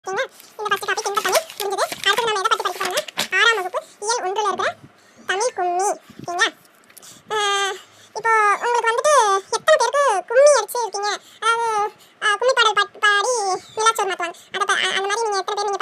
ஓகேங்களா. இந்த first topic இன்ப தமிழ் முடிஞ்சது. அடுத்து நம்ம எதை பத்தி படிக்க போறோம்னா 6ஆம் வகுப்பு இயல் 1ல இருக்கிற தமிழ் கும்மி. ஓகேங்களா. இப்போ உங்களுக்கு வந்துட்டு எத்தனை பேருக்கு கும்மி அடிச்சு இருக்கீங்க, அதாவது கும்மி பாடல் பாடி நிலாச்சோர் மாத்துவாங்க, அந்த மாதிரி நீங்க எத்தனை பேர் நீங்க